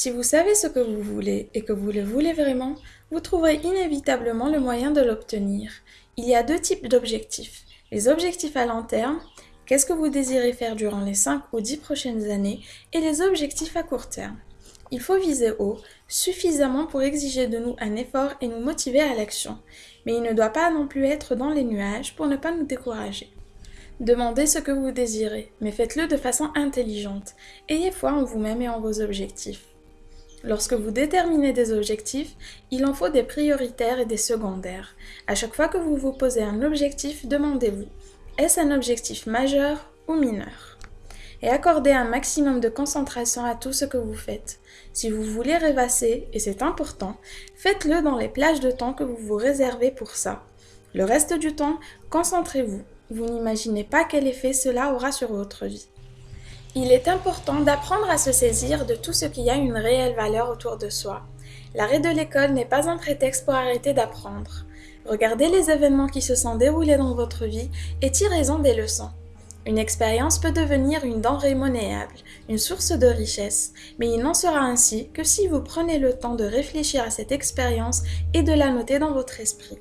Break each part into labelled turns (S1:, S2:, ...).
S1: Si vous savez ce que vous voulez et que vous le voulez vraiment, vous trouverez inévitablement le moyen de l'obtenir. Il y a deux types d'objectifs. Les objectifs à long terme, qu'est-ce que vous désirez faire durant les 5 ou 10 prochaines années, et les objectifs à court terme. Il faut viser haut, suffisamment pour exiger de nous un effort et nous motiver à l'action, mais il ne doit pas non plus être dans les nuages pour ne pas nous décourager. Demandez ce que vous désirez, mais faites-le de façon intelligente. Ayez foi en vous-même et en vos objectifs. Lorsque vous déterminez des objectifs, il en faut des prioritaires et des secondaires. À chaque fois que vous vous posez un objectif, demandez-vous, est-ce un objectif majeur ou mineur? Et accordez un maximum de concentration à tout ce que vous faites. Si vous voulez rêvasser, et c'est important, faites-le dans les plages de temps que vous vous réservez pour ça. Le reste du temps, concentrez-vous. Vous n'imaginez pas quel effet cela aura sur votre vie. Il est important d'apprendre à se saisir de tout ce qui a une réelle valeur autour de soi. L'arrêt de l'école n'est pas un prétexte pour arrêter d'apprendre. Regardez les événements qui se sont déroulés dans votre vie et tirez-en des leçons. Une expérience peut devenir une denrée monnayable, une source de richesse, mais il n'en sera ainsi que si vous prenez le temps de réfléchir à cette expérience et de la noter dans votre esprit.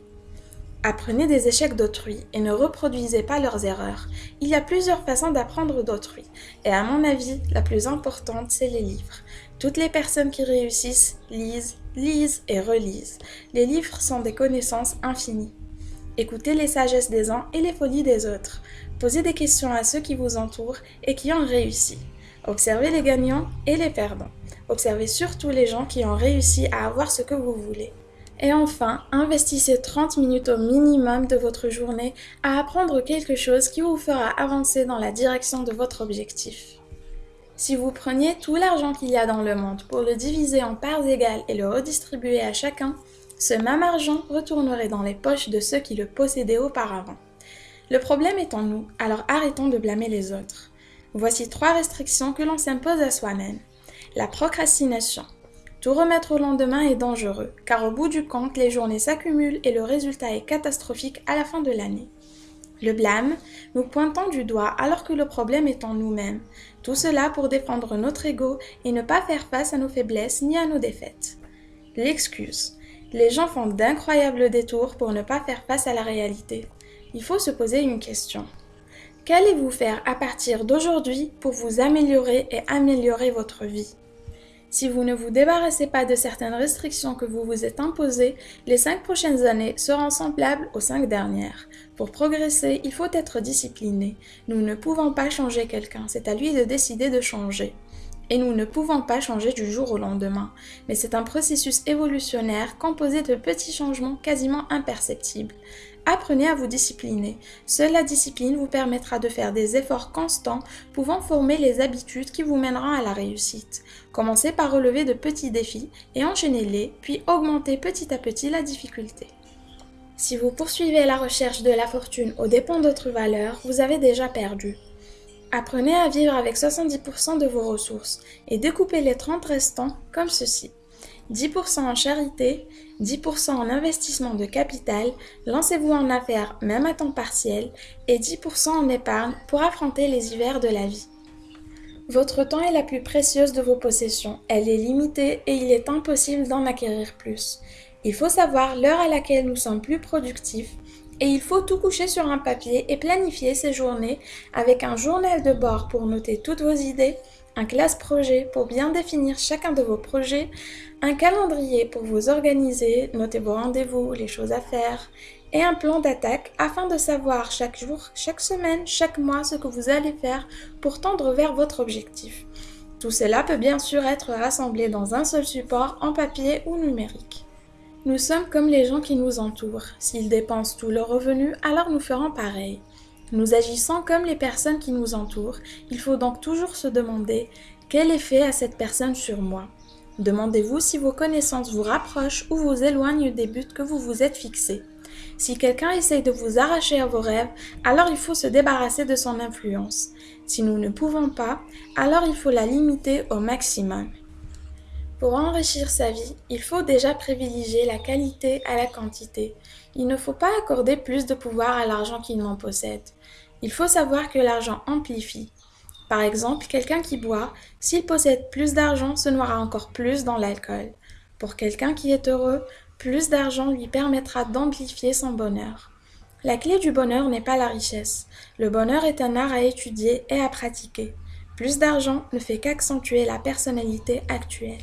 S1: Apprenez des échecs d'autrui et ne reproduisez pas leurs erreurs. Il y a plusieurs façons d'apprendre d'autrui. Et à mon avis, la plus importante, c'est les livres. Toutes les personnes qui réussissent lisent et relisent. Les livres sont des connaissances infinies. Écoutez les sagesses des uns et les folies des autres. Posez des questions à ceux qui vous entourent et qui ont réussi. Observez les gagnants et les perdants. Observez surtout les gens qui ont réussi à avoir ce que vous voulez. Et enfin, investissez 30 minutes au minimum de votre journée à apprendre quelque chose qui vous fera avancer dans la direction de votre objectif. Si vous preniez tout l'argent qu'il y a dans le monde pour le diviser en parts égales et le redistribuer à chacun, ce même argent retournerait dans les poches de ceux qui le possédaient auparavant. Le problème est en nous, alors arrêtons de blâmer les autres. Voici 3 restrictions que l'on s'impose à soi-même. La procrastination. Tout remettre au lendemain est dangereux, car au bout du compte, les journées s'accumulent et le résultat est catastrophique à la fin de l'année. Le blâme, nous pointons du doigt alors que le problème est en nous-mêmes. Tout cela pour défendre notre ego et ne pas faire face à nos faiblesses ni à nos défaites. L'excuse. Les gens font d'incroyables détours pour ne pas faire face à la réalité. Il faut se poser une question. Qu'allez-vous faire à partir d'aujourd'hui pour vous améliorer et améliorer votre vie ? Si vous ne vous débarrassez pas de certaines restrictions que vous vous êtes imposées, les 5 prochaines années seront semblables aux 5 dernières. Pour progresser, il faut être discipliné. Nous ne pouvons pas changer quelqu'un, c'est à lui de décider de changer. Et nous ne pouvons pas changer du jour au lendemain, mais c'est un processus évolutionnaire composé de petits changements quasiment imperceptibles. Apprenez à vous discipliner. Seule la discipline vous permettra de faire des efforts constants pouvant former les habitudes qui vous mèneront à la réussite. Commencez par relever de petits défis et enchaînez-les, puis augmentez petit à petit la difficulté. Si vous poursuivez la recherche de la fortune aux dépens d'autres valeurs, vous avez déjà perdu. Apprenez à vivre avec 70% de vos ressources et découpez les 30 restants comme ceci. 10% en charité, 10% en investissement de capital, lancez-vous en affaires même à temps partiel et 10% en épargne pour affronter les hivers de la vie. Votre temps est la plus précieuse de vos possessions, elle est limitée et il est impossible d'en acquérir plus. Il faut savoir l'heure à laquelle nous sommes plus productifs et il faut tout coucher sur un papier et planifier ces journées avec un journal de bord pour noter toutes vos idées, un classe projet pour bien définir chacun de vos projets, un calendrier pour vous organiser, noter vos rendez-vous, les choses à faire, et un plan d'attaque afin de savoir chaque jour, chaque semaine, chaque mois ce que vous allez faire pour tendre vers votre objectif. Tout cela peut bien sûr être rassemblé dans un seul support en papier ou numérique. Nous sommes comme les gens qui nous entourent. S'ils dépensent tous leurs revenus, alors nous ferons pareil. Nous agissons comme les personnes qui nous entourent. Il faut donc toujours se demander quel effet a cette personne sur moi. Demandez-vous si vos connaissances vous rapprochent ou vous éloignent des buts que vous vous êtes fixés. Si quelqu'un essaye de vous arracher à vos rêves, alors il faut se débarrasser de son influence. Si nous ne pouvons pas, alors il faut la limiter au maximum. Pour enrichir sa vie, il faut déjà privilégier la qualité à la quantité. Il ne faut pas accorder plus de pouvoir à l'argent qu'il n'en possède. Il faut savoir que l'argent amplifie. Par exemple, quelqu'un qui boit, s'il possède plus d'argent, se noiera encore plus dans l'alcool. Pour quelqu'un qui est heureux, plus d'argent lui permettra d'amplifier son bonheur. La clé du bonheur n'est pas la richesse. Le bonheur est un art à étudier et à pratiquer. Plus d'argent ne fait qu'accentuer la personnalité actuelle.